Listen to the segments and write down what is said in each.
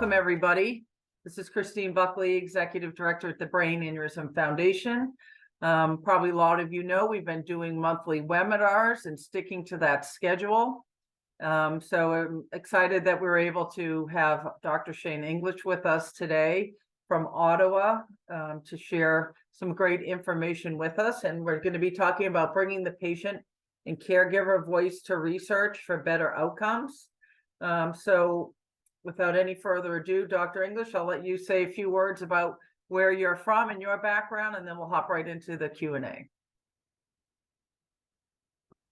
Welcome, everybody. This is Christine Buckley, Executive Director at the Brain Aneurysm Foundation. Probably a lot of you know we've been doing monthly webinars and sticking to that schedule. So I'm excited that we're able to have Dr. Shane English with us today from Ottawa to share some great information with us. And we're going to be talking about bringing the patient and caregiver voice to research for better outcomes. So without any further ado, Dr. English, I'll let you say a few words about where you're from and your background, and then we'll hop right into the Q&A.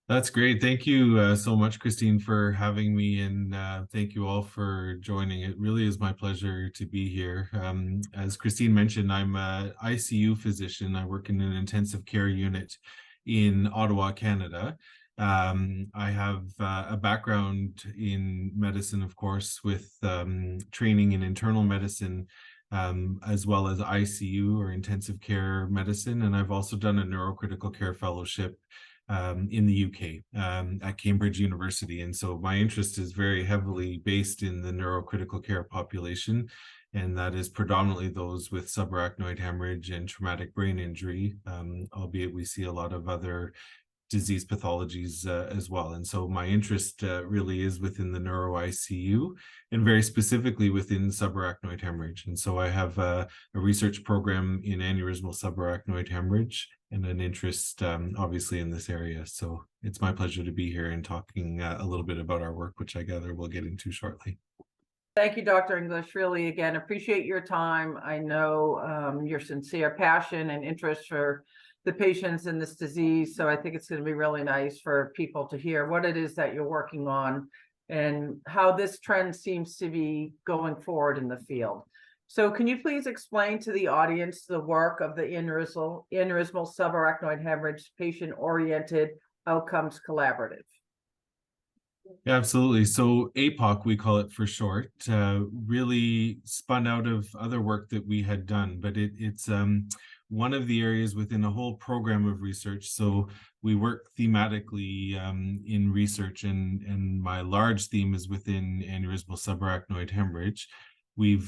That's great. Thank you so much, Christine, for having me, and thank you all for joining. It really is my pleasure to be here. As Christine mentioned, I'm an ICU physician. I work in an intensive care unit in Ottawa, Canada. I have a background in medicine, of course, with training in internal medicine, as well as ICU or intensive care medicine. And I've also done a neurocritical care fellowship in the UK at Cambridge University. And so my interest is very heavily based in the neurocritical care population, and that is predominantly those with subarachnoid hemorrhage and traumatic brain injury, albeit we see a lot of other disease pathologies as well. And so my interest really is within the neuro ICU and very specifically within subarachnoid hemorrhage. And so I have a research program in aneurysmal subarachnoid hemorrhage and an interest obviously in this area. So it's my pleasure to be here and talking a little bit about our work, which I gather we'll get into shortly. Thank you, Dr. English. Really, again, appreciate your time. I know your sincere passion and interest for the patients in this disease. So I think it's going to be really nice for people to hear what it is that you're working on and how this trend seems to be going forward in the field. So can you please explain to the audience the work of the aneurysmal subarachnoid hemorrhage patient-oriented outcomes collaborative? Yeah, absolutely. So APOC, we call it for short, really spun out of other work that we had done, but it's one of the areas within a whole program of research. So we work thematically in research, and my large theme is within aneurysmal subarachnoid hemorrhage. We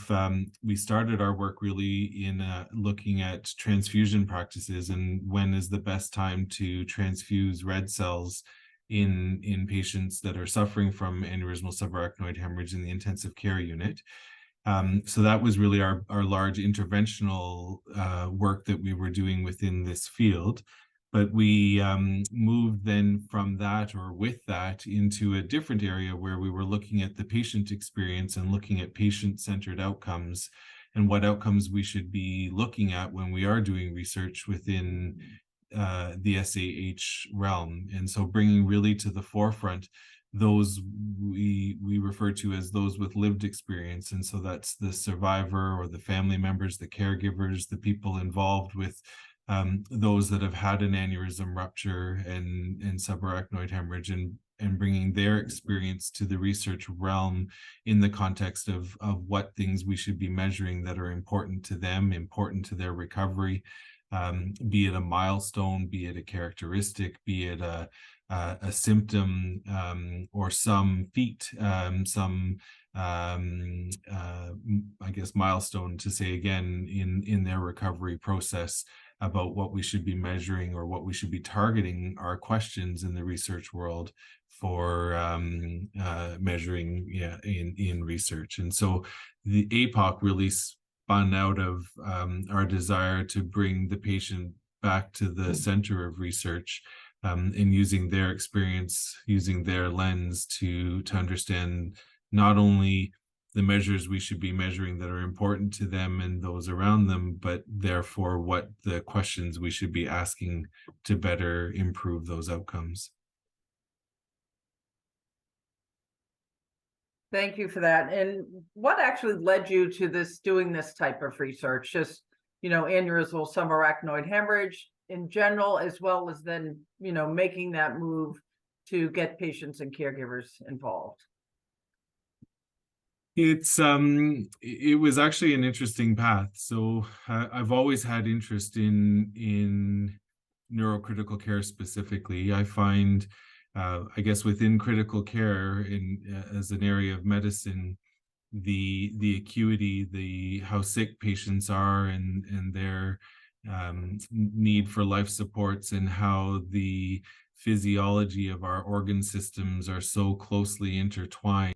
started our work really in looking at transfusion practices and when is the best time to transfuse red cells in patients that are suffering from aneurysmal subarachnoid hemorrhage in the intensive care unit. So that was really our large interventional work that we were doing within this field. But we moved then from that, or with that, into a different area where we were looking at the patient experience and looking at patient-centered outcomes and what outcomes we should be looking at when we are doing research within the SAH realm. And so bringing really to the forefront those we refer to as those with lived experience. And so that's the survivor or the family members, the caregivers, the people involved with those that have had an aneurysm rupture and subarachnoid hemorrhage, and bringing their experience to the research realm in the context of what things we should be measuring that are important to them, important to their recovery, be it a milestone, be it a characteristic, be it a symptom, or some feat, I guess milestone to say again in their recovery process about what we should be measuring or what we should be targeting our questions in the research world for measuring in research. And so the APOC really spun out of our desire to bring the patient back to the center of research, and using their experience, using their lens to understand not only the measures we should be measuring that are important to them and those around them, but therefore what the questions we should be asking to better improve those outcomes. Thank you for that. And what actually led you to doing this type of research? Just, aneurysmal subarachnoid hemorrhage in general, as well as then, making that move to get patients and caregivers involved? It was actually an interesting path. So I've always had interest in neurocritical care specifically. I find, I guess within critical care as an area of medicine, the acuity, how sick patients are, and their need for life supports, and how the physiology of our organ systems are so closely intertwined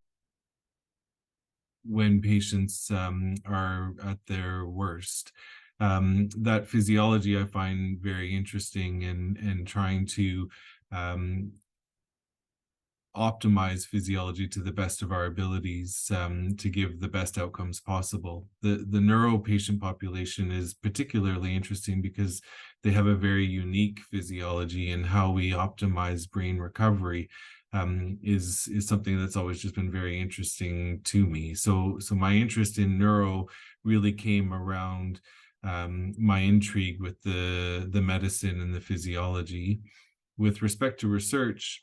when patients are at their worst. That physiology I find very interesting, and trying to optimize physiology to the best of our abilities to give the best outcomes possible. The neuro patient population is particularly interesting because they have a very unique physiology, and how we optimize brain recovery is something that's always just been very interesting to me. So my interest in neuro really came around my intrigue with the medicine and the physiology. With respect to research,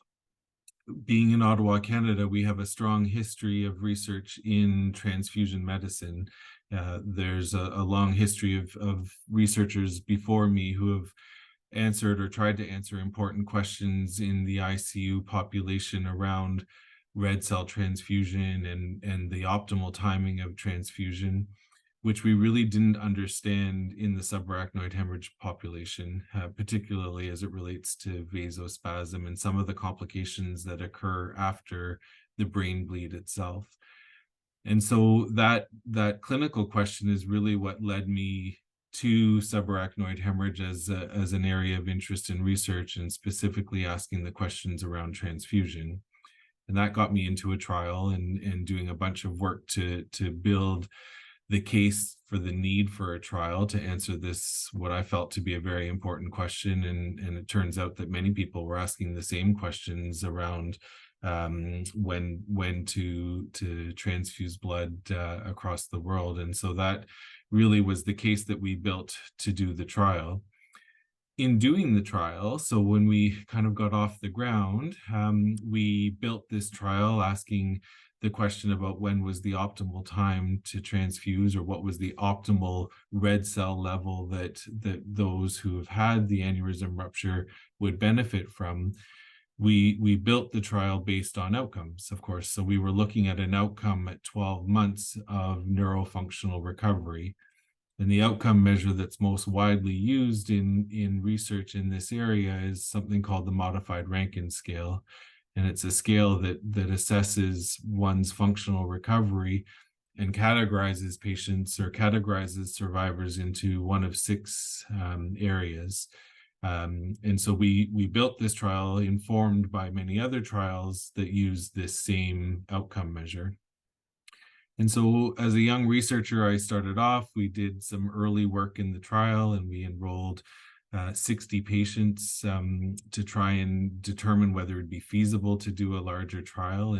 being in Ottawa, Canada, we have a strong history of research in transfusion medicine. There's a long history of researchers before me who have answered or tried to answer important questions in the ICU population around red cell transfusion and the optimal timing of transfusion, which we really didn't understand in the subarachnoid hemorrhage population, particularly as it relates to vasospasm and some of the complications that occur after the brain bleed itself. And so that clinical question is really what led me to subarachnoid hemorrhage as an area of interest in research, and specifically asking the questions around transfusion. And that got me into a trial and doing a bunch of work to build the case for the need for a trial to answer this, what I felt to be a very important question. And it turns out that many people were asking the same questions around when to transfuse blood across the world. And so that really was the case that we built to do the trial. In doing the trial, so when we kind of got off the ground, we built this trial asking the question about when was the optimal time to transfuse, or what was the optimal red cell level that those who have had the aneurysm rupture would benefit from. We built the trial based on outcomes, of course. So we were looking at an outcome at 12 months of neurofunctional recovery. And the outcome measure that's most widely used in research in this area is something called the Modified Rankin Scale. And it's a scale that assesses one's functional recovery and categorizes patients, or categorizes survivors, into one of 6 areas. And so we built this trial informed by many other trials that use this same outcome measure. And so as a young researcher, I started off, we did some early work in the trial, and we enrolled 60 patients to try and determine whether it'd be feasible to do a larger trial.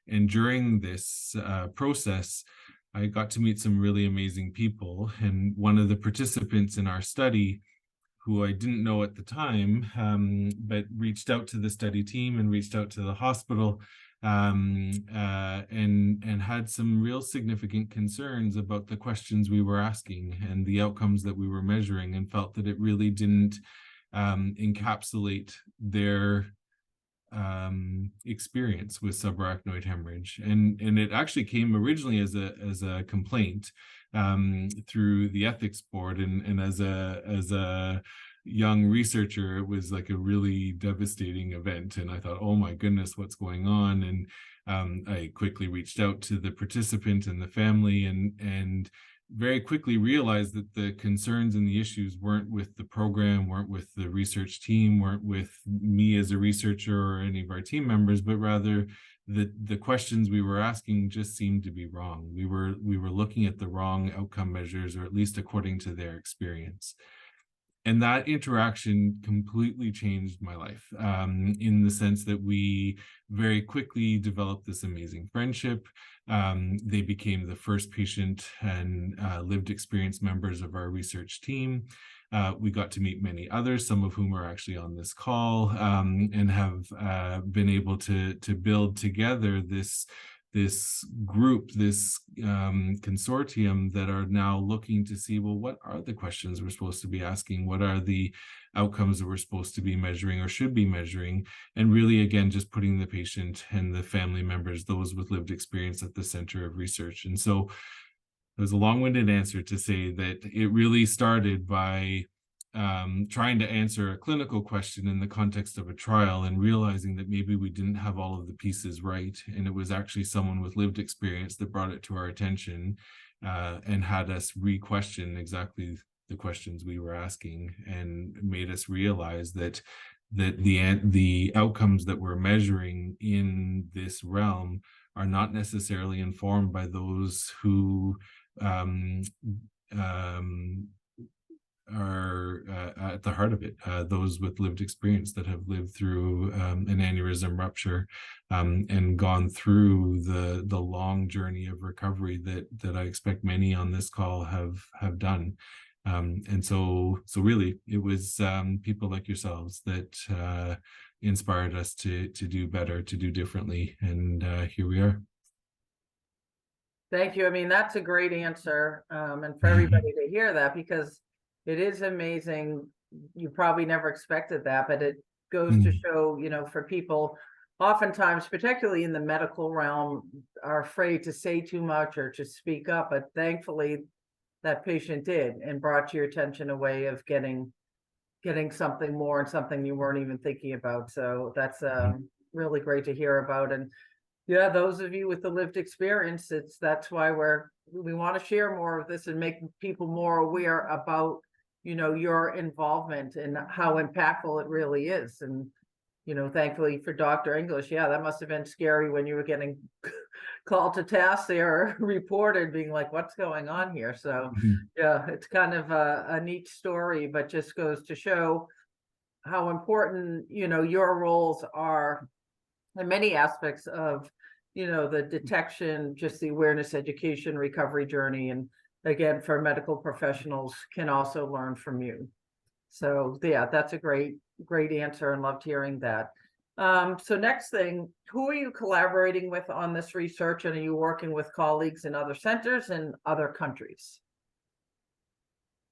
And during this process, I got to meet some really amazing people. And one of the participants in our study, who I didn't know at the time, but reached out to the study team and reached out to the hospital, and had some real significant concerns about the questions we were asking and the outcomes that we were measuring, and felt that it really didn't encapsulate their experience with subarachnoid hemorrhage. And it actually came originally as a complaint through the ethics board, and as a young researcher, it was like a really devastating event. And I thought, oh my goodness, what's going on? And I quickly reached out to the participant and the family, and very quickly realized that the concerns and the issues weren't with the program, weren't with the research team, weren't with me as a researcher or any of our team members, but rather the questions we were asking just seemed to be wrong. We were looking at the wrong outcome measures, or at least according to their experience. And that interaction completely changed my life, in the sense that we very quickly developed this amazing friendship. They became the first patient and lived experience members of our research team. We got to meet many others, some of whom are actually on this call, and have been able to build together this group, this consortium that are now looking to see, well, what are the questions we're supposed to be asking? What are the outcomes that we're supposed to be measuring or should be measuring? And really, again, just putting the patient and the family members, those with lived experience, at the center of research. And so it was a long-winded answer to say that it really started by trying to answer a clinical question in the context of a trial and realizing that maybe we didn't have all of the pieces right. And it was actually someone with lived experience that brought it to our attention and had us re-question exactly the questions we were asking, and made us realize that the outcomes that we're measuring in this realm are not necessarily informed by those who are at the heart of it, those with lived experience that have lived through an aneurysm rupture and gone through the long journey of recovery that I expect many on this call have done. And so really, it was people like yourselves that inspired us to do better, to do differently, and here we are. Thank you. I mean, that's a great answer, and for everybody to hear that, because it is amazing. You probably never expected that, but it goes to show, you know, for people, oftentimes, particularly in the medical realm, are afraid to say too much or to speak up. But thankfully, that patient did, and brought to your attention a way of getting something more and something you weren't even thinking about. So that's really great to hear about. And yeah, those of you with the lived experience, that's why we want to share more of this and make people more aware about, you know, your involvement and how impactful it really is. And, you know, thankfully for Dr. English, yeah, that must have been scary when you were getting called to task there, reported, being like, what's going on here? So yeah, it's kind of a neat story, but just goes to show how important, you know, your roles are in many aspects of, you know, the detection, just the awareness, education, recovery journey. And again, for medical professionals can also learn from you. So yeah, that's a great answer, and loved hearing that. So next thing, who are you collaborating with on this research, and are you working with colleagues in other centers and other countries?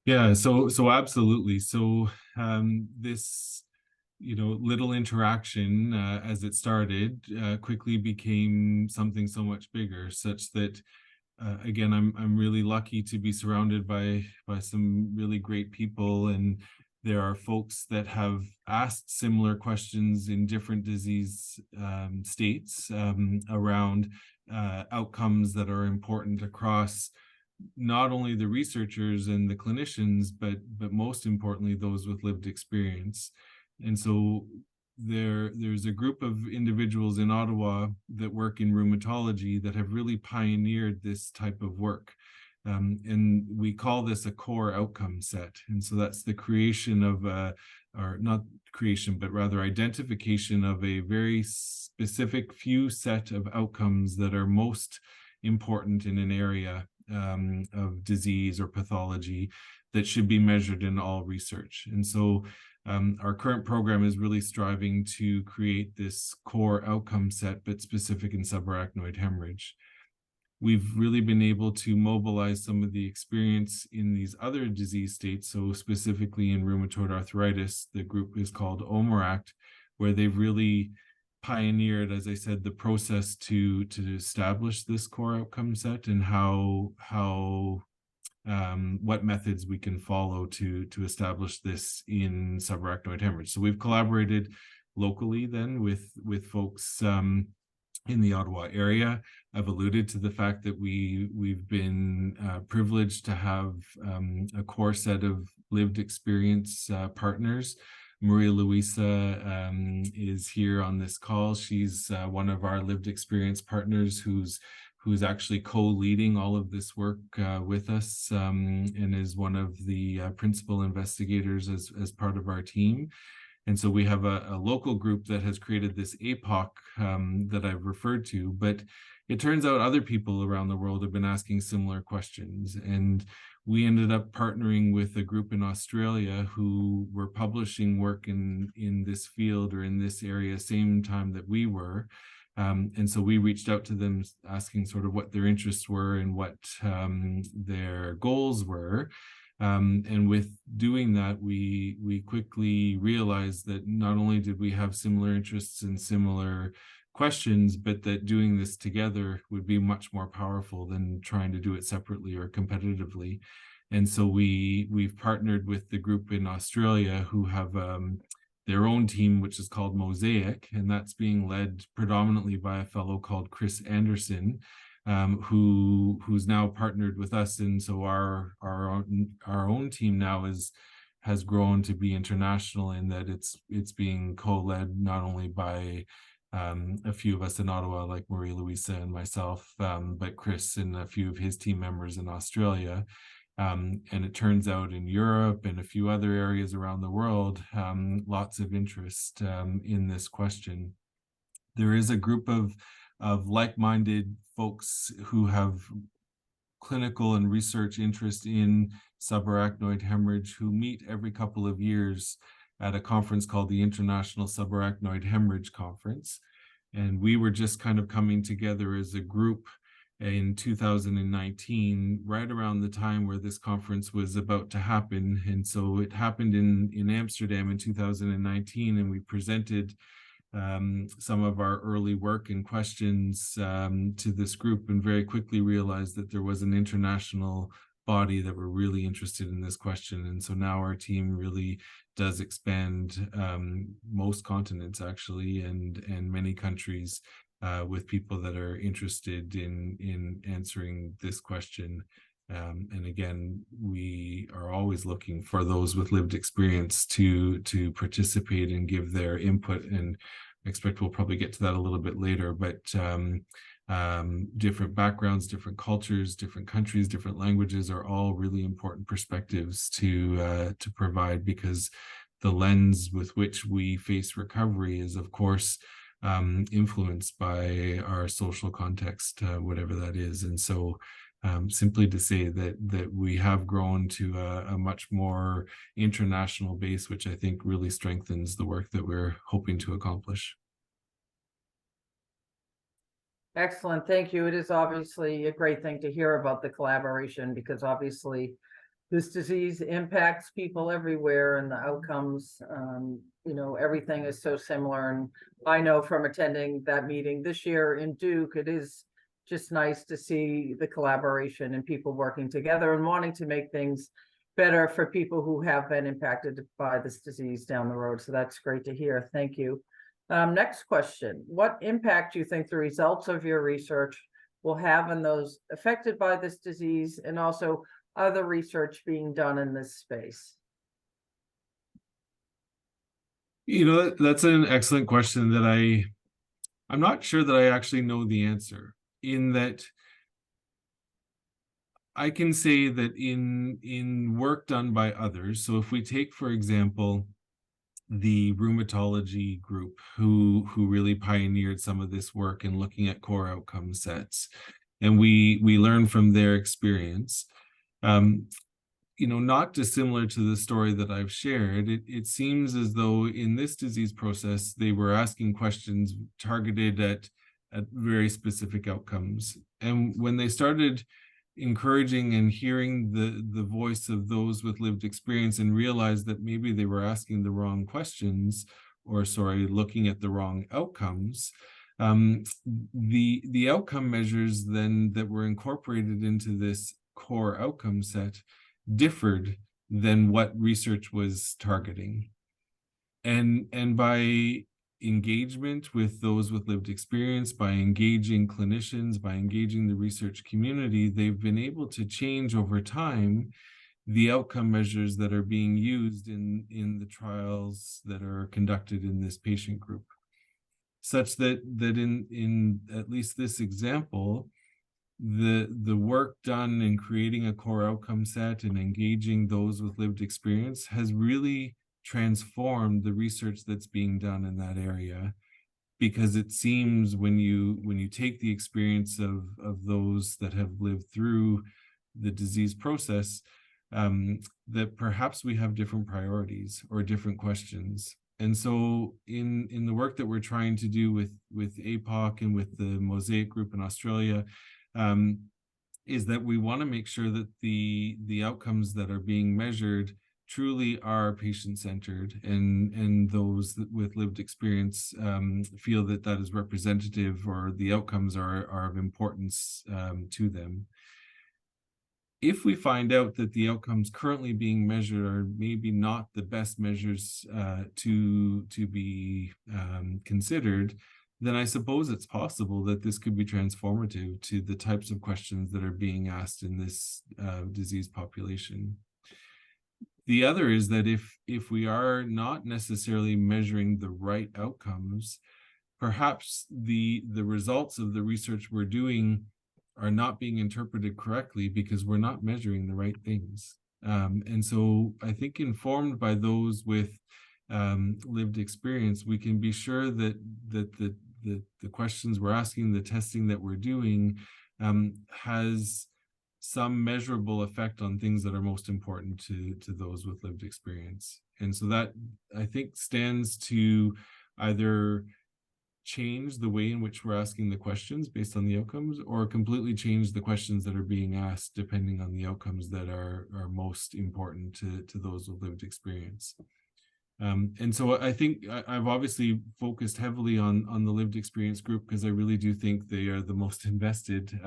Yeah, so absolutely. So this, you know, little interaction as it started quickly became something so much bigger, such that again, I'm really lucky to be surrounded by some really great people, and there are folks that have asked similar questions in different disease states around outcomes that are important across not only the researchers and the clinicians, but most importantly, those with lived experience. And so there's a group of individuals in Ottawa that work in rheumatology that have really pioneered this type of work. And we call this a core outcome set. And so that's the creation of or not creation, but rather identification of a very specific few set of outcomes that are most important in an area of disease or pathology that should be measured in all research. And so our current program is really striving to create this core outcome set, but specific in subarachnoid hemorrhage. We've really been able to mobilize some of the experience in these other disease states. So specifically in rheumatoid arthritis, the group is called OMERACT, where they've really pioneered, as I said, the process to establish this core outcome set, and what methods we can follow to establish this in subarachnoid hemorrhage. So we've collaborated locally then with folks in the Ottawa area. I've alluded to the fact that we've been privileged to have a core set of lived experience partners. Maria Luisa is here on this call. She's one of our lived experience partners who's actually co-leading all of this work with us and is one of the principal investigators as part of our team. And so we have a local group that has created this APOC that I've referred to, but it turns out other people around the world have been asking similar questions. And we ended up partnering with a group in Australia who were publishing work in this field or in this area same time that we were. And so we reached out to them asking sort of what their interests were and what their goals were. And with doing that, we quickly realized that not only did we have similar interests and similar questions, but that doing this together would be much more powerful than trying to do it separately or competitively. And so we've partnered with the group in Australia who have their own team, which is called Mosaic, and that's being led predominantly by a fellow called Chris Anderson, who's now partnered with us. And so our own team now has grown to be international in that it's being co-led not only by a few of us in Ottawa, like Marie Louisa and myself, but Chris and a few of his team members in Australia. And it turns out in Europe and a few other areas around the world, lots of interest in this question. There is a group of like-minded folks who have clinical and research interest in subarachnoid hemorrhage who meet every couple of years at a conference called the International Subarachnoid Hemorrhage Conference. And we were just kind of coming together as a group in 2019, right around the time where this conference was about to happen. And so it happened in Amsterdam in 2019, and we presented some of our early work and questions to this group, and very quickly realized that there was an international body that were really interested in this question. And so now our team really does expand most continents, actually, and many countries with people that are interested in answering this question. And again, we are always looking for those with lived experience to participate and give their input. And I expect we'll probably get to that a little bit later, but different backgrounds, different cultures, different countries, different languages are all really important perspectives to provide, because the lens with which we face recovery is, of course, influenced by our social context, whatever that is. And so simply to say that we have grown to a much more international base, which I think really strengthens the work that we're hoping to accomplish. Excellent, thank you. It is obviously a great thing to hear about the collaboration, because obviously this disease impacts people everywhere, and the outcomes, everything is so similar. And I know from attending that meeting this year in Duke, it is just nice to see the collaboration and people working together and wanting to make things better for people who have been impacted by this disease down the road. So that's great to hear. Thank you. Next question. What impact do you think the results of your research will have on those affected by this disease, and also other research being done in this space? That's an excellent question that I'm not sure that I actually know the answer, in that I can say that in work done by others. So if we take, for example, the rheumatology group who really pioneered some of this work in looking at core outcome sets, and we learn from their experience, not dissimilar to the story that I've shared, it seems as though in this disease process, they were asking questions targeted at very specific outcomes. And when they started encouraging and hearing the voice of those with lived experience, and realized that maybe they were asking the wrong questions, or looking at the wrong outcomes, the outcome measures then that were incorporated into this core outcome set differed than what research was targeting. And by engagement with those with lived experience, by engaging clinicians, by engaging the research community, they've been able to change over time the outcome measures that are being used in the trials that are conducted in this patient group, such that in at least this example, the work done in creating a core outcome set and engaging those with lived experience has really transformed the research that's being done in that area. Because it seems when you take the experience of those that have lived through the disease process, that perhaps we have different priorities or different questions. And so in the work that we're trying to do with APOC and with the Mosaic group in Australia, is that we want to make sure that the outcomes that are being measured truly are patient-centered, and those with lived experience feel that that is representative, or the outcomes are of importance to them. If we find out that the outcomes currently being measured are maybe not the best measures to be considered, then I suppose it's possible that this could be transformative to the types of questions that are being asked in this disease population. The other is that if we are not necessarily measuring the right outcomes, perhaps the results of the research we're doing are not being interpreted correctly because we're not measuring the right things. And so I think, informed by those with lived experience, we can be sure that the questions we're asking, the testing that we're doing, has some measurable effect on things that are most important to those with lived experience. And so that, I think, stands to either change the way in which we're asking the questions based on the outcomes, or completely change the questions that are being asked depending on the outcomes that are most important to those with lived experience. And so I think I've obviously focused heavily on the lived experience group because I really do think they are the most invested.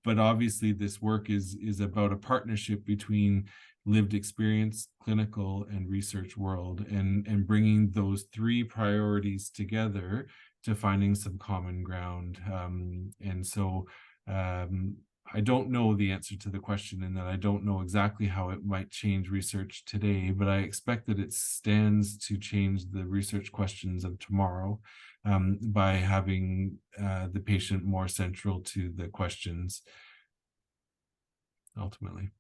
But obviously this work is about a partnership between lived experience, clinical, and research world, and bringing those three priorities together to finding some common ground. And so I don't know the answer to the question, and that I don't know exactly how it might change research today, but I expect that it stands to change the research questions of tomorrow by having the patient more central to the questions, ultimately.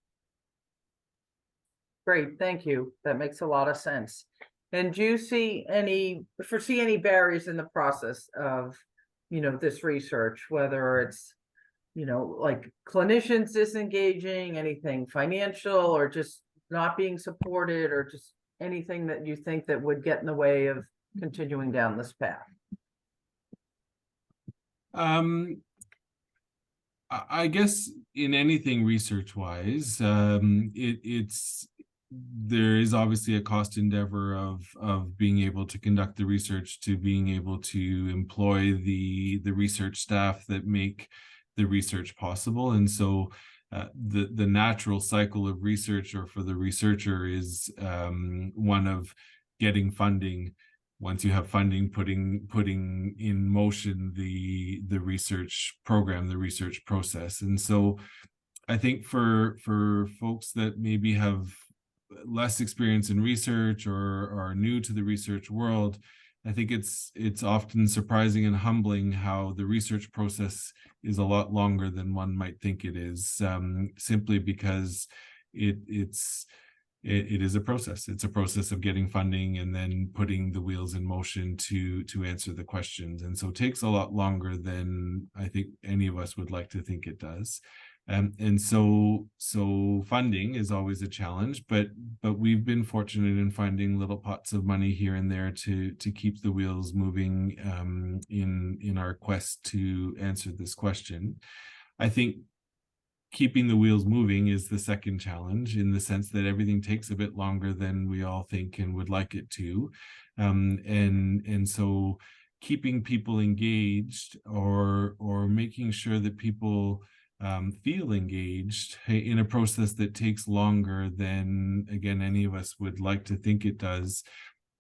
Great, thank you. That makes a lot of sense. And do you foresee any barriers in the process of, this research, whether it's, like clinicians disengaging, anything financial, or just not being supported, or just anything that you think that would get in the way of continuing down this path? I guess in anything research-wise, there is obviously a cost endeavor of being able to conduct the research, to being able to employ the research staff that make the research possible. And so the natural cycle of research, or for the researcher, is one of getting funding. Once you have funding, putting in motion the research program, the research process. And so I think for folks that maybe have less experience in research, or are new to the research world, I think it's often surprising and humbling how the research process is a lot longer than one might think it is, simply because it is a process. It's a process of getting funding and then putting the wheels in motion to answer the questions. And so it takes a lot longer than I think any of us would like to think it does. And so funding is always a challenge, but we've been fortunate in finding little pots of money here and there to keep the wheels moving in our quest to answer this question. I think keeping the wheels moving is the second challenge, in the sense that everything takes a bit longer than we all think and would like it to. And so keeping people engaged, or making sure that people feel engaged in a process that takes longer than, again, any of us would like to think it does,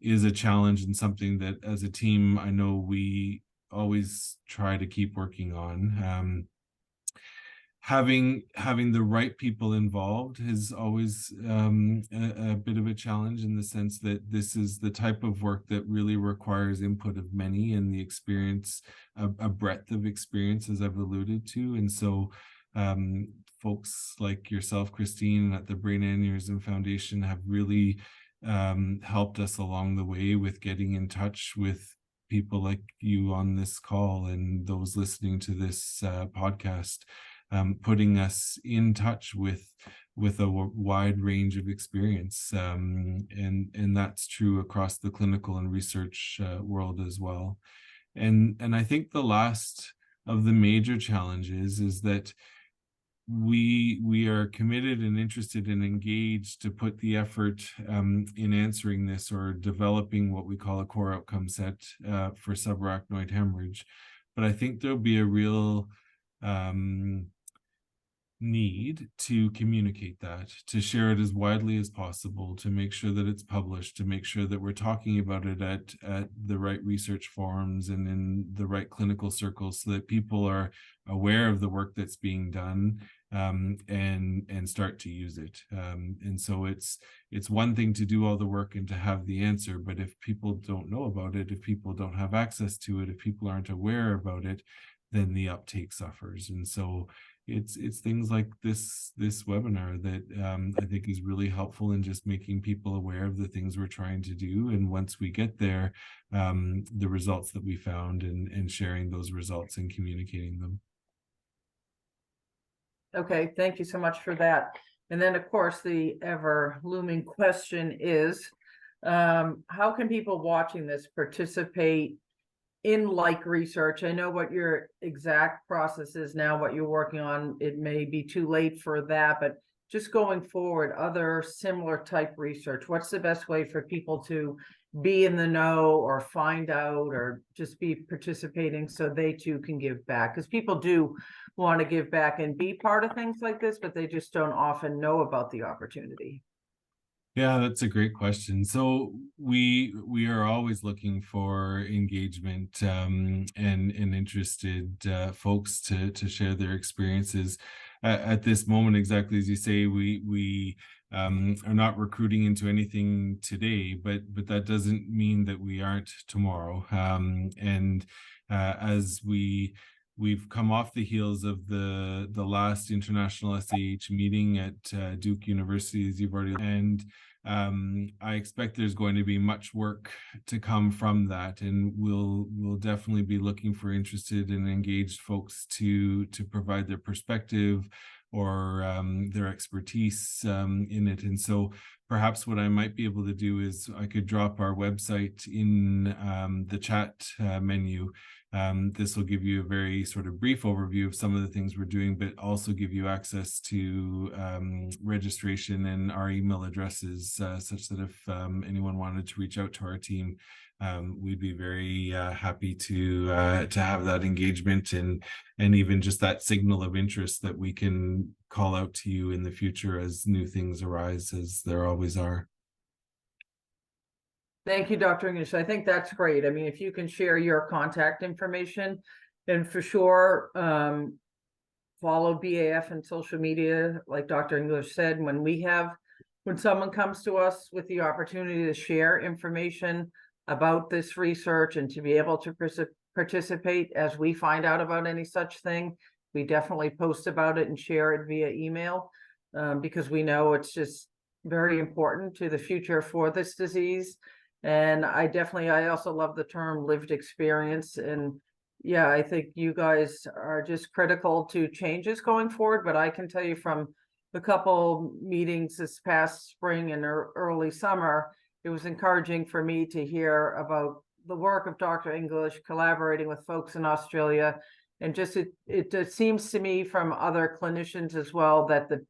is a challenge, and something that as a team I know we always try to keep working on. Having the right people involved is always a bit of a challenge, in the sense that this is the type of work that really requires input of many, and the experience, a breadth of experience, as I've alluded to. And so folks like yourself, Christine, at the Brain Aneurysm Foundation have really helped us along the way with getting in touch with people like you on this call, and those listening to this podcast, putting us in touch with a wide range of experience, and that's true across the clinical and research world as well. And I think the last of the major challenges is that we are committed and interested and engaged to put the effort in answering this, or developing what we call a core outcome set for subarachnoid hemorrhage. But I think there'll be a real need to communicate that, to share it as widely as possible, to make sure that it's published, to make sure that we're talking about it at the right research forums and in the right clinical circles, so that people are aware of the work that's being done, and start to use it. And so it's one thing to do all the work and to have the answer, but if people don't know about it, if people don't have access to it, if people aren't aware about it, then the uptake suffers. And so it's things like this webinar that I think is really helpful in just making people aware of the things we're trying to do. And once we get there, the results that we found, and sharing those results and communicating them. Okay, thank you so much for that. And then, of course, the ever looming question is, how can people watching this participate in like research? I know what your exact process is now, what you're working on. It may be too late for that, but just going forward, other similar type research, what's the best way for people to be in the know or find out or just be participating so they too can give back? Because people do want to give back and be part of things like this, but they just don't often know about the opportunity. Yeah, that's a great question. So we are always looking for engagement, and interested folks to share their experiences. At this moment, exactly as you say, we are not recruiting into anything today, but that doesn't mean that we aren't tomorrow. And as we've come off the heels of the last international SAH meeting at Duke University, as you've already, and I expect there's going to be much work to come from that, and we'll definitely be looking for interested and engaged folks to provide their perspective or their expertise in it. And so perhaps what I might be able to do is I could drop our website in the chat menu. This will give you a very sort of brief overview of some of the things we're doing, but also give you access to registration and our email addresses, such that if anyone wanted to reach out to our team, we'd be very happy to have that engagement and even just that signal of interest that we can call out to you in the future as new things arise, as there always are. Thank you, Dr. English. I think that's great. I mean, if you can share your contact information, and for sure, follow BAF and social media, like Dr. English said, when someone comes to us with the opportunity to share information about this research and to be able to participate as we find out about any such thing, we definitely post about it and share it via email, because we know it's just very important to the future for this disease. And I also love the term lived experience. And yeah, I think you guys are just critical to changes going forward. But I can tell you from a couple meetings this past spring and early summer, it was encouraging for me to hear about the work of Dr. English collaborating with folks in Australia. And just it seems to me from other clinicians as well that the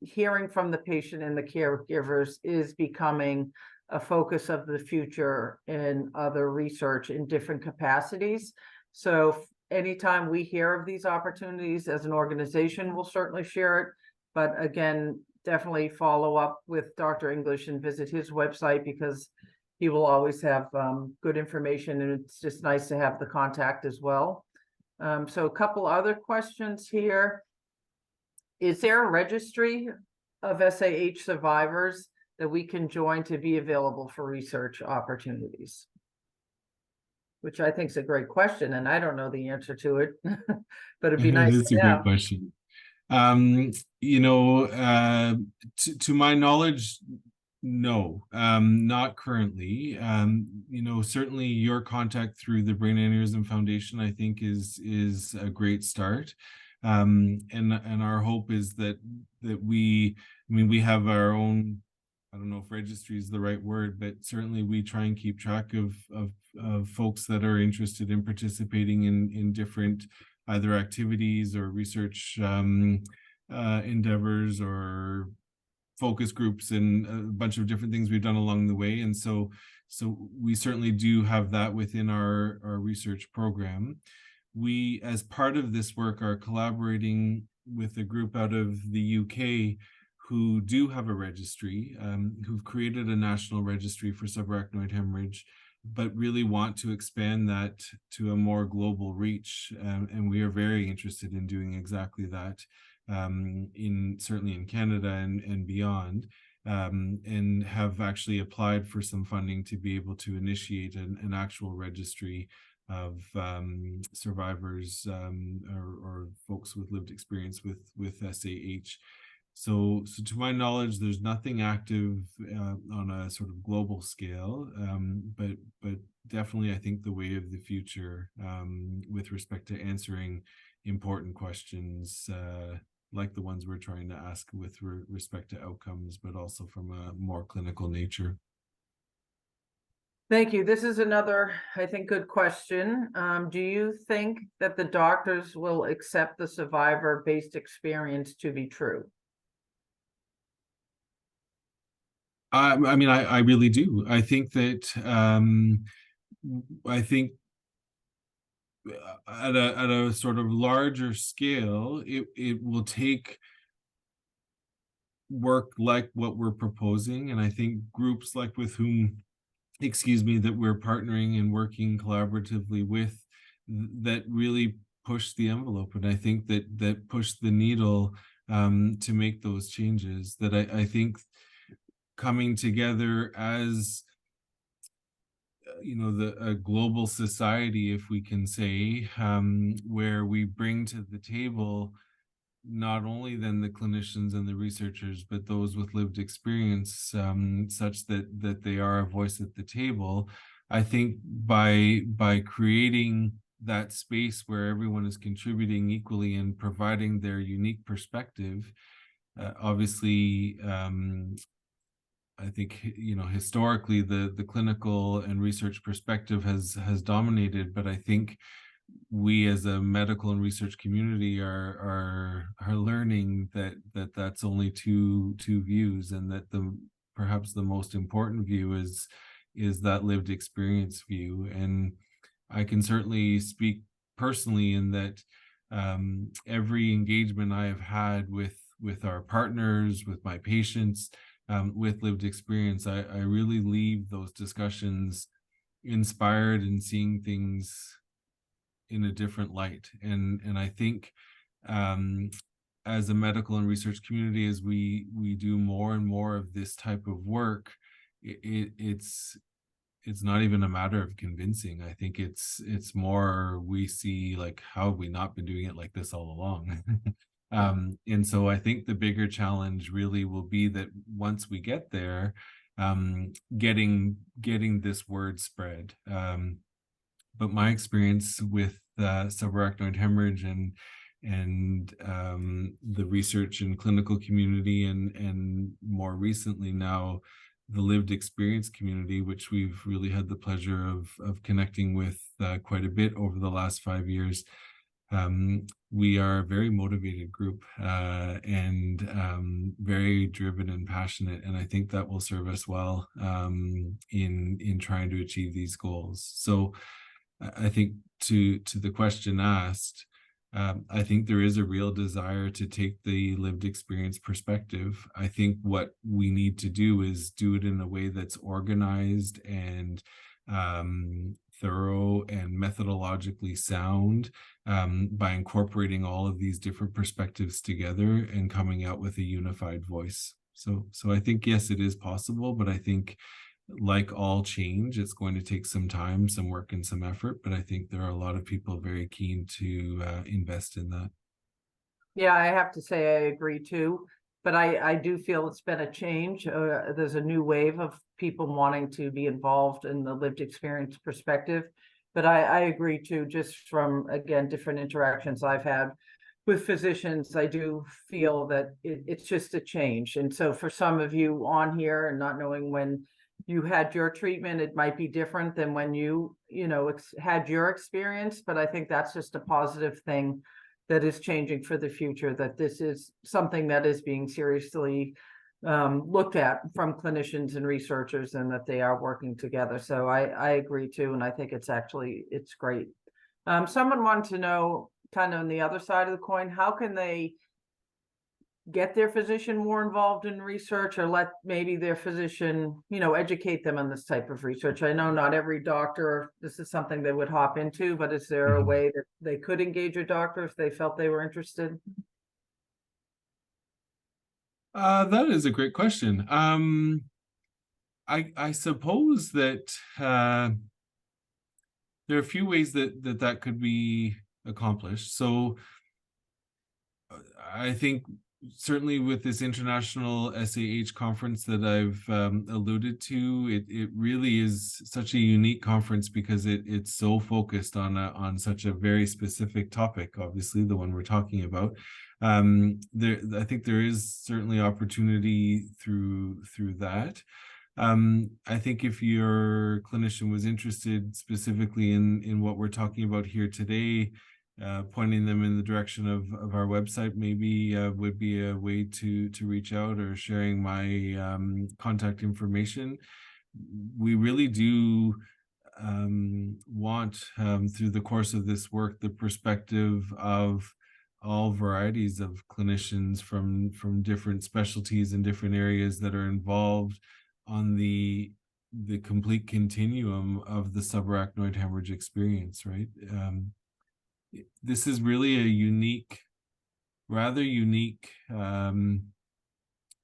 hearing from the patient and the caregivers is becoming a focus of the future in other research in different capacities. So anytime we hear of these opportunities as an organization, we'll certainly share it. But again, definitely follow up with Dr. English and visit his website, because he will always have good information, and it's just nice to have the contact as well. So a couple other questions here. Is there a registry of SAH survivors that we can join to be available for research opportunities? Which I think is a great question, and I don't know the answer to it, but it'd be nice It is to a know. great question. You know, to my knowledge, no, not currently. You know, certainly your contact through the Brain Aneurysm Foundation, I think, is a great start. And our hope is that we, I mean, we have our own, I don't know if registry is the right word, but certainly we try and keep track of folks that are interested in participating in different either activities or research endeavors or focus groups and a bunch of different things we've done along the way. And so we certainly do have that within our research program. We, as part of this work, are collaborating with a group out of the UK who do have a registry, who've created a national registry for subarachnoid hemorrhage, but really want to expand that to a more global reach. And we are very interested in doing exactly that, certainly in Canada and beyond, and have actually applied for some funding to be able to initiate an actual registry of survivors or folks with lived experience with SAH. So to my knowledge, there's nothing active on a sort of global scale, but definitely I think the way of the future with respect to answering important questions like the ones we're trying to ask with respect to outcomes, but also from a more clinical nature. Thank you. This is another, I think, good question. Do you think that the doctors will accept the survivor-based experience to be true? I mean, I really do. I think that I think at a sort of larger scale, it will take work like what we're proposing, and I think groups like with whom, excuse me, that we're partnering and working collaboratively with, that really push the envelope, and I think that push the needle to make those changes. That I think coming together as a global society, if we can say, where we bring to the table not only then the clinicians and the researchers, but those with lived experience, such that they are a voice at the table. I think by creating that space where everyone is contributing equally and providing their unique perspective, obviously, I think, historically the clinical and research perspective has dominated, but I think we as a medical and research community are learning that's only two views, and that perhaps the most important view is that lived experience view. And I can certainly speak personally in that every engagement I have had with our partners, with my patients, with lived experience, I really leave those discussions inspired and seeing things in a different light. And I think as a medical and research community, as we do more and more of this type of work, it's not even a matter of convincing. I think it's more, we see like, how have we not been doing it like this all along? And so I think the bigger challenge really will be that once we get there, getting this word spread. But my experience with subarachnoid hemorrhage and the research and clinical community, and more recently now the lived experience community, which we've really had the pleasure of connecting with quite a bit over the last 5 years. We are a very motivated group and very driven and passionate, and I think that will serve us well in trying to achieve these goals. So I think to the question asked, I think there is a real desire to take the lived experience perspective. I think what we need to do is do it in a way that's organized and thorough and methodologically sound, by incorporating all of these different perspectives together and coming out with a unified voice. So I think, yes, it is possible, but I think, like all change, it's going to take some time, some work, and some effort. But I think there are a lot of people very keen to invest in that. Yeah, I have to say I agree too. But I do feel it's been a change. There's a new wave of people wanting to be involved in the lived experience perspective. But I agree too, just from, again, different interactions I've had. with physicians, I do feel that it's just a change. And so for some of you on here and not knowing when you had your treatment, it might be different than when you know, had your experience, but I think that's just a positive thing that is changing for the future, that this is something that is being seriously looked at from clinicians and researchers, and that they are working together. So I agree too, and I think it's great. Someone wanted to know, kind of on the other side of the coin, how can they get their physician more involved in research, or let maybe their physician, you know, educate them on this type of research? I know not every doctor, this is something they would hop into, but is there a way that they could engage a doctor if they felt they were interested? That is a great question. I suppose that there are a few ways that could be accomplished. So I think certainly with this international SAH conference that I've alluded to, it really is such a unique conference because it's so focused on such a very specific topic, obviously the one we're talking about. I think there is certainly opportunity through that. I think if your clinician was interested specifically in what we're talking about here today, pointing them in the direction of our website maybe would be a way to reach out, or sharing my contact information. We really do want, through the course of this work, the perspective of all varieties of clinicians from different specialties and different areas that are involved on the complete continuum of the subarachnoid hemorrhage experience, right? This is really a rather unique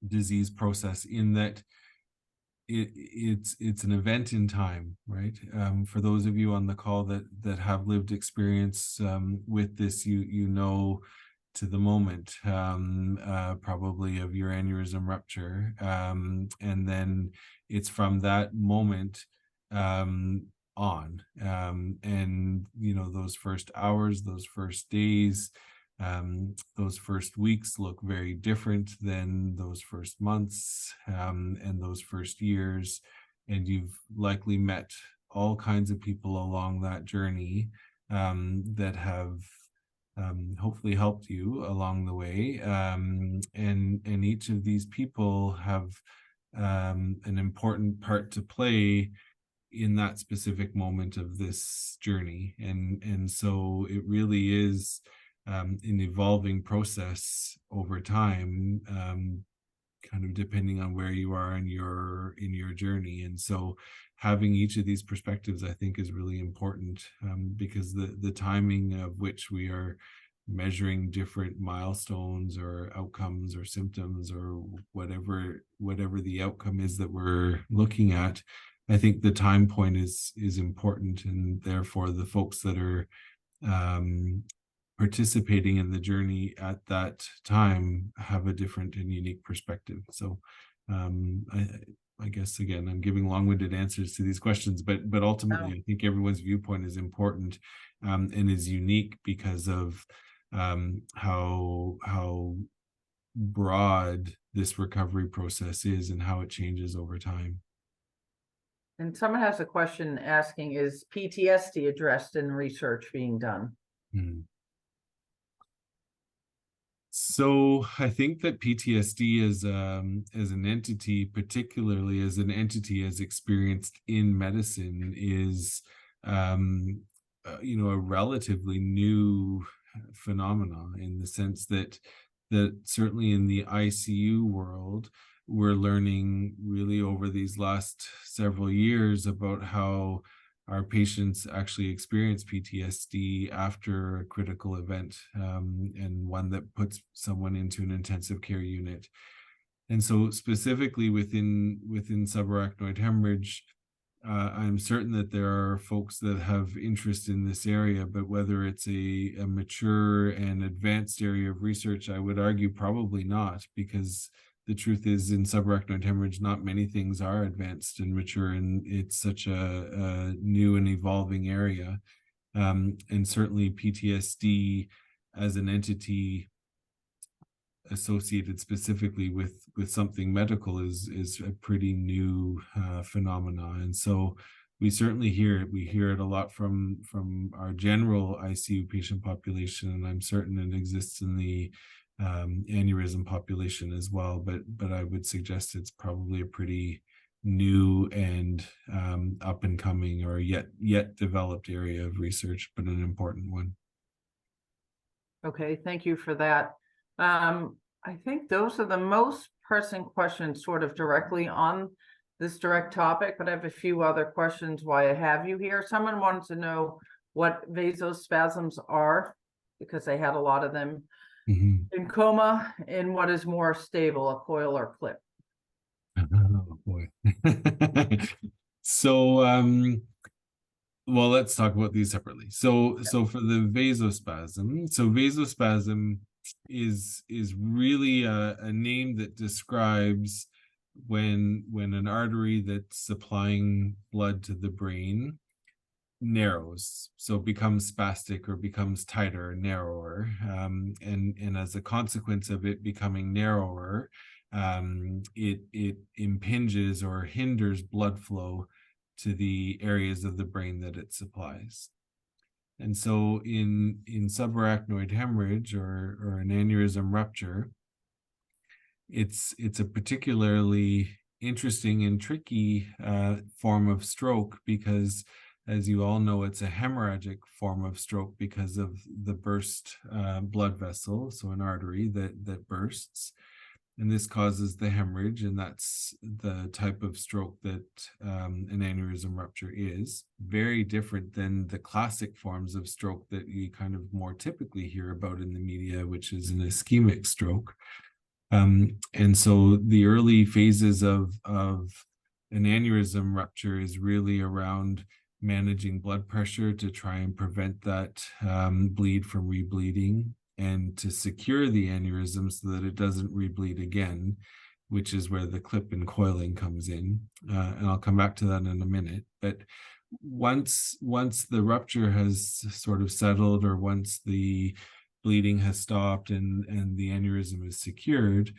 disease process, in that it's an event in time, right? For those of you on the call that have lived experience with this, you know, to the moment probably of your aneurysm rupture, and then it's from that moment on, and you know, those first hours, those first days, those first weeks look very different than those first months, and those first years, and you've likely met all kinds of people along that journey that have hopefully helped you along the way, and each of these people have an important part to play in that specific moment of this journey, and so it really is an evolving process over time, kind of depending on where you are in your journey. And so having each of these perspectives, I think, is really important, because the timing of which we are measuring different milestones or outcomes or symptoms or whatever the outcome is that we're looking at, I think the time point is important, and therefore the folks that are participating in the journey at that time have a different and unique perspective. So I guess, again, I'm giving long-winded answers to these questions, but ultimately I think everyone's viewpoint is important, and is unique because of how broad this recovery process is and how it changes over time. And someone has a question asking, is PTSD addressed in research being done? So I think that PTSD as an entity, particularly as an entity as experienced in medicine, is you know, a relatively new phenomenon, in the sense that certainly in the ICU world, we're learning really over these last several years about how our patients actually experience PTSD after a critical event, and one that puts someone into an intensive care unit. And so specifically within subarachnoid hemorrhage, I'm certain that there are folks that have interest in this area, but whether it's a mature and advanced area of research, I would argue probably not, because the truth is, in subarachnoid hemorrhage, not many things are advanced and mature, and it's such a new and evolving area. And certainly PTSD as an entity associated specifically with something medical is a pretty new phenomenon. And so we certainly hear it. We hear it a lot from our general ICU patient population, and I'm certain it exists in the aneurysm population as well. But I would suggest it's probably a pretty new and up and coming or yet developed area of research, but an important one. Okay, thank you for that. I think those are the most pressing questions sort of directly on this direct topic, but I have a few other questions why I have you here. Someone wanted to know what vasospasms are, because they had a lot of them in coma, and what is more stable, a coil or clip? Oh boy. So well, let's talk about these separately. So for the vasospasm, vasospasm is really a name that describes when an artery that's supplying blood to the brain narrows, so becomes spastic or becomes tighter, narrower, and as a consequence of it becoming narrower, it impinges or hinders blood flow to the areas of the brain that it supplies. And so in subarachnoid hemorrhage or an aneurysm rupture, it's a particularly interesting and tricky form of stroke, because as you all know, it's a hemorrhagic form of stroke because of the burst blood vessel, so an artery that bursts. And this causes the hemorrhage, and that's the type of stroke that an aneurysm rupture is. Very different than the classic forms of stroke that you kind of more typically hear about in the media, which is an ischemic stroke. And so the early phases of an aneurysm rupture is really around managing blood pressure to try and prevent that bleed from rebleeding, and to secure the aneurysm so that it doesn't rebleed again, which is where the clip and coiling comes in. And I'll come back to that in a minute. But once the rupture has sort of settled, or once the bleeding has stopped and the aneurysm is secured,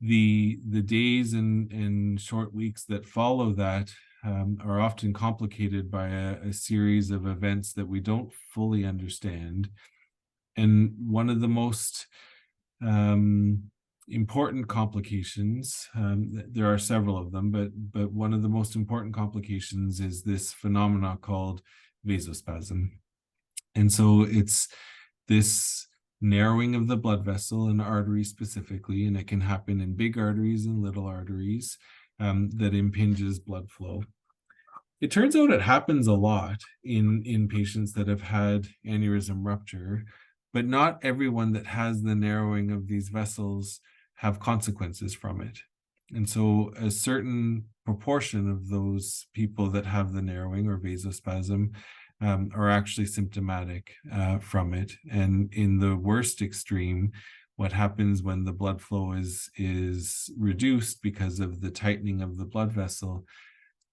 the days and short weeks that follow that are often complicated by a series of events that we don't fully understand. And one of the most important complications, there are several of them, but one of the most important complications is this phenomena called vasospasm. And so it's this narrowing of the blood vessel and artery specifically, and it can happen in big arteries and little arteries, that impinges blood flow. It turns out it happens a lot in patients that have had aneurysm rupture, but not everyone that has the narrowing of these vessels have consequences from it. And so a certain proportion of those people that have the narrowing or vasospasm are actually symptomatic from it. And in the worst extreme, what happens when the blood flow is reduced because of the tightening of the blood vessel,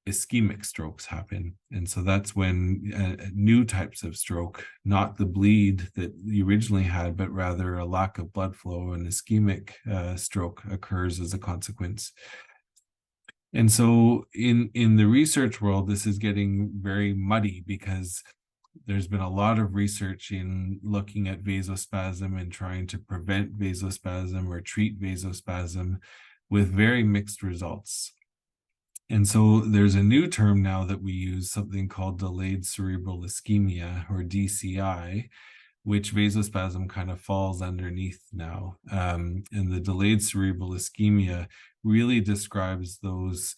ischemic strokes happen. And so that's when new types of stroke, not the bleed that you originally had, but rather a lack of blood flow, and ischemic stroke occurs as a consequence. And so in the research world, this is getting very muddy, because there's been a lot of research in looking at vasospasm and trying to prevent vasospasm or treat vasospasm with very mixed results. And so there's a new term now that we use, something called delayed cerebral ischemia, or DCI, which vasospasm kind of falls underneath now. And the delayed cerebral ischemia really describes those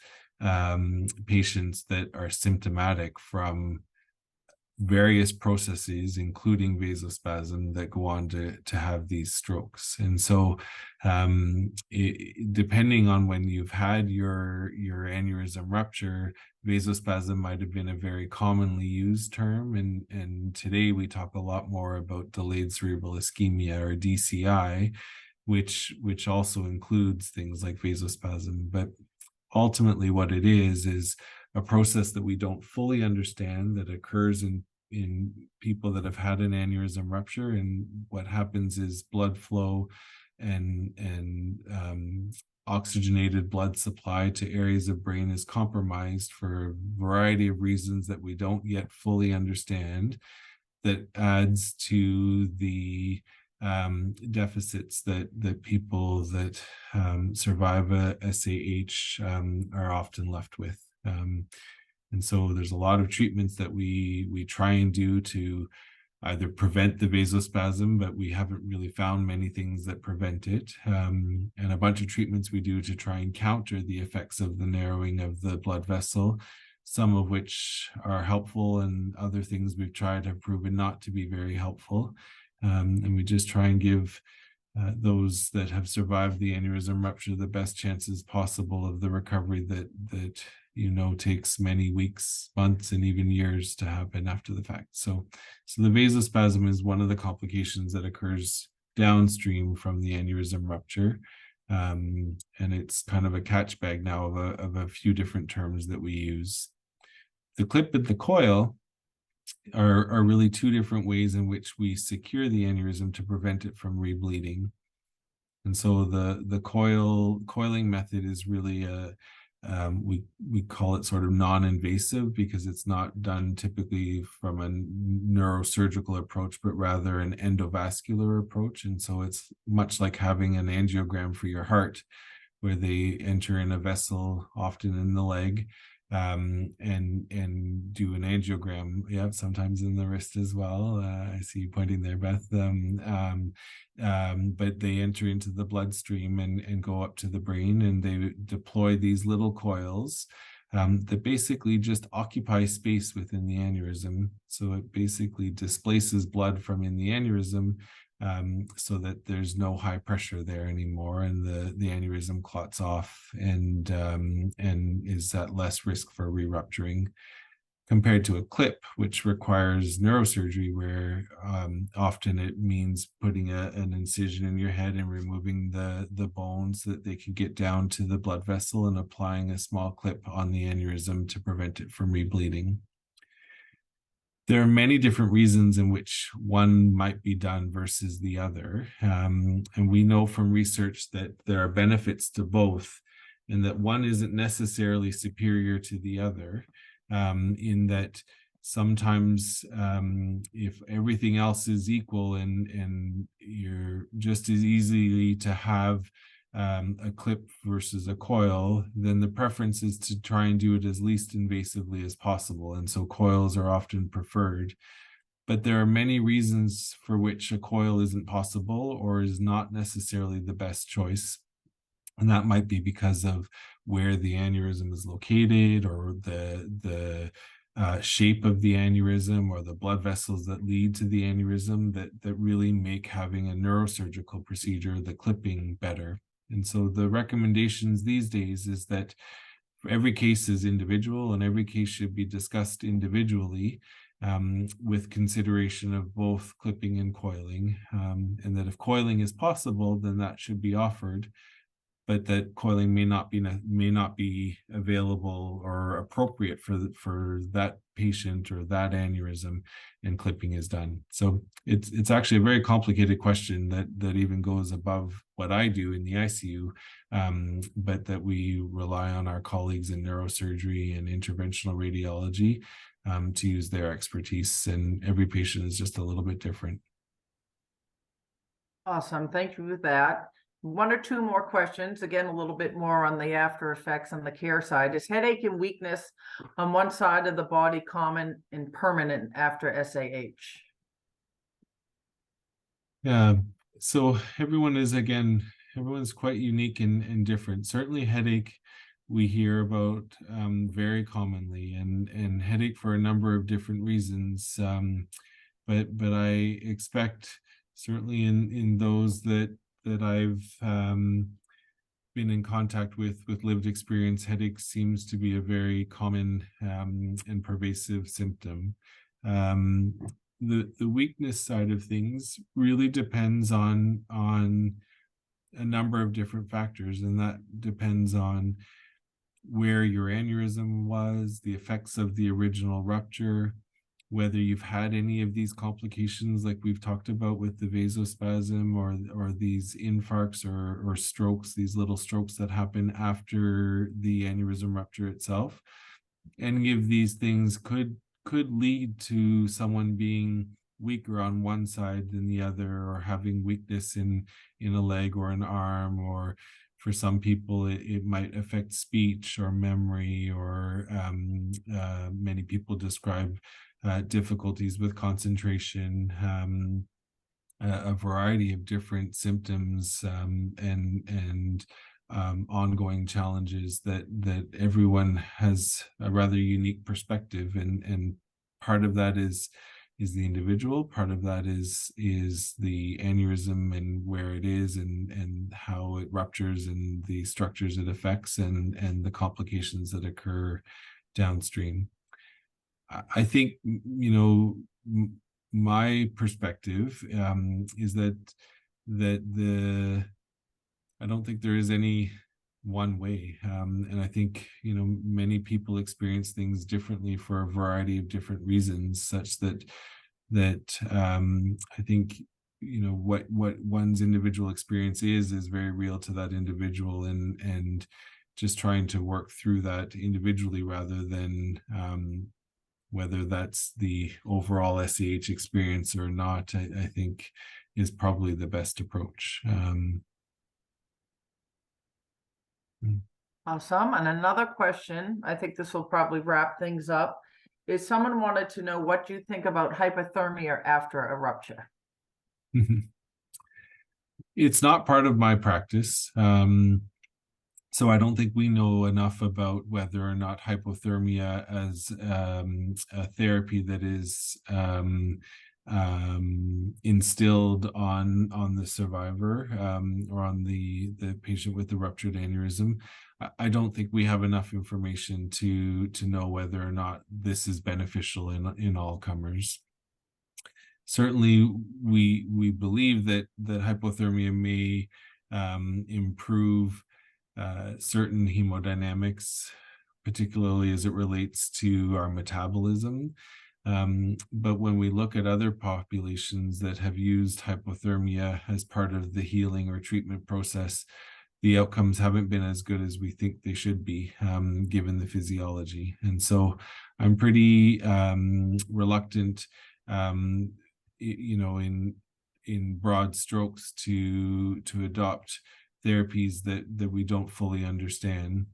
patients that are symptomatic from various processes, including vasospasm, that go on to have these strokes. And so depending on when you've had your aneurysm rupture, vasospasm might have been a very commonly used term. And today we talk a lot more about delayed cerebral ischemia, or DCI, which also includes things like vasospasm. But ultimately what it is a process that we don't fully understand, that occurs in in people that have had an aneurysm rupture. And what happens is blood flow and oxygenated blood supply to areas of brain is compromised for a variety of reasons that we don't yet fully understand, that adds to the deficits that people that survive a SAH are often left with. And so there's a lot of treatments that we try and do to either prevent the vasospasm, but we haven't really found many things that prevent it. And a bunch of treatments we do to try and counter the effects of the narrowing of the blood vessel, some of which are helpful, and other things we've tried have proven not to be very helpful. And we just try and give those that have survived the aneurysm rupture the best chances possible of the recovery that takes many weeks, months, and even years to happen after the fact. So the vasospasm is one of the complications that occurs downstream from the aneurysm rupture. And it's kind of a catch bag now of a few different terms that we use. The clip and the coil are really two different ways in which we secure the aneurysm to prevent it from rebleeding. And so the coiling method is really we call it sort of non-invasive, because it's not done typically from a neurosurgical approach, but rather an endovascular approach. And so it's much like having an angiogram for your heart, where they enter in a vessel, often in the leg, and do an angiogram. Yeah, sometimes in the wrist as well. I see you pointing there, Beth. But they enter into the bloodstream and go up to the brain, and they deploy these little coils that basically just occupy space within the aneurysm. So it basically displaces blood from in the aneurysm, so that there's no high pressure there anymore, and the aneurysm clots off and is at less risk for re-rupturing, compared to a clip, which requires neurosurgery, where often it means putting an incision in your head and removing the bones so that they can get down to the blood vessel, and applying a small clip on the aneurysm to prevent it from rebleeding. There are many different reasons in which one might be done versus the other. And we know from research that there are benefits to both, and that one isn't necessarily superior to the other, in that sometimes if everything else is equal and you're just as easily to have a clip versus a coil, then the preference is to try and do it as least invasively as possible. And so coils are often preferred. But there are many reasons for which a coil isn't possible or is not necessarily the best choice. And that might be because of where the aneurysm is located, or the shape of the aneurysm, or the blood vessels that lead to the aneurysm, that really make having a neurosurgical procedure, the clipping, better. And so the recommendations these days is that every case is individual, and every case should be discussed individually, with consideration of both clipping and coiling, and that if coiling is possible, then that should be offered, but that coiling may not be available or appropriate for that patient or that aneurysm, and clipping is done. So it's actually a very complicated question that even goes above what I do in the ICU, but that we rely on our colleagues in neurosurgery and interventional radiology to use their expertise, and every patient is just a little bit different. Awesome, thank you for that. One or two more questions, again, a little bit more on the after effects on the care side. Is headache and weakness on one side of the body common and permanent after SAH? Yeah, so everyone's quite unique and different. Certainly headache we hear about very commonly, and headache for a number of different reasons. But I expect certainly in those that I've been in contact with lived experience, headache seems to be a very common and pervasive symptom. The weakness side of things really depends on a number of different factors, and that depends on where your aneurysm was, the effects of the original rupture, whether you've had any of these complications like we've talked about with the vasospasm or these infarcts or strokes, these little strokes that happen after the aneurysm rupture itself. Any of these things could lead to someone being weaker on one side than the other, or having weakness in a leg or an arm, or for some people it might affect speech or memory, or many people describe difficulties with concentration, a variety of different symptoms, and ongoing challenges that everyone has a rather unique perspective, and part of that is the individual, part of that is the aneurysm and where it is, and how it ruptures, and the structures it affects, and the complications that occur downstream. I think, my perspective is that I don't think there is any one way, and I think many people experience things differently for a variety of different reasons, such that I think what one's individual experience is very real to that individual, and just trying to work through that individually, rather than whether that's the overall SAH experience or not, I think is probably the best approach. Awesome. And another question, I think this will probably wrap things up, is someone wanted to know what you think about hypothermia after a rupture. It's not part of my practice. So I don't think we know enough about whether or not hypothermia as a therapy that is instilled on the survivor, or on the patient with the ruptured aneurysm. I don't think we have enough information to know whether or not this is beneficial in all comers. Certainly, we believe that hypothermia may improve certain hemodynamics, particularly as it relates to our metabolism. But when we look at other populations that have used hypothermia as part of the healing or treatment process, the outcomes haven't been as good as we think they should be, given the physiology. And so I'm pretty reluctant, in broad strokes, to adopt therapies that we don't fully understand.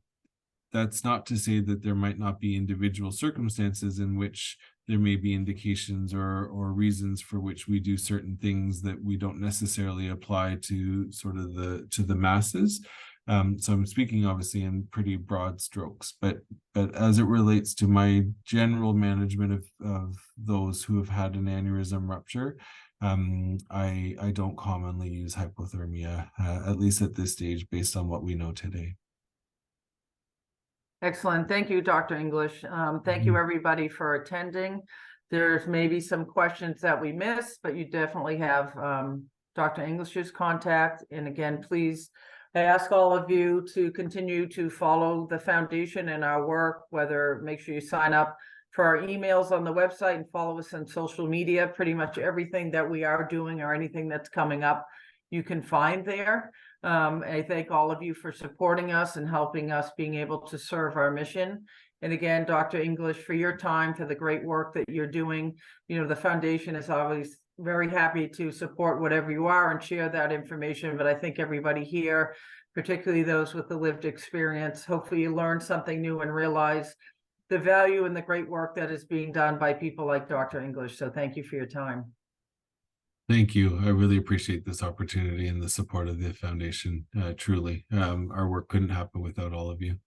That's not to say that there might not be individual circumstances in which there may be indications or reasons for which we do certain things that we don't necessarily apply to sort of the masses. So I'm speaking obviously in pretty broad strokes, but as it relates to my general management of those who have had an aneurysm rupture, I don't commonly use hypothermia, at least at this stage, based on what we know today. Excellent. Thank you, Dr. English. Thank you, everybody, for attending. There's maybe some questions that we missed, but you definitely have Dr. English's contact. And again, please, I ask all of you to continue to follow the foundation and our work, make sure you sign up for our emails on the website and follow us on social media. Pretty much everything that we are doing or anything that's coming up, you can find there. I thank all of you for supporting us and helping us being able to serve our mission. And again, Dr. English, for your time, for the great work that you're doing. The foundation is always very happy to support whatever you are and share that information. But I think everybody here, particularly those with the lived experience, hopefully you learned something new and realize the value and the great work that is being done by people like Dr. English. So thank you for your time. Thank you. I really appreciate this opportunity and the support of the foundation. Truly, our work couldn't happen without all of you.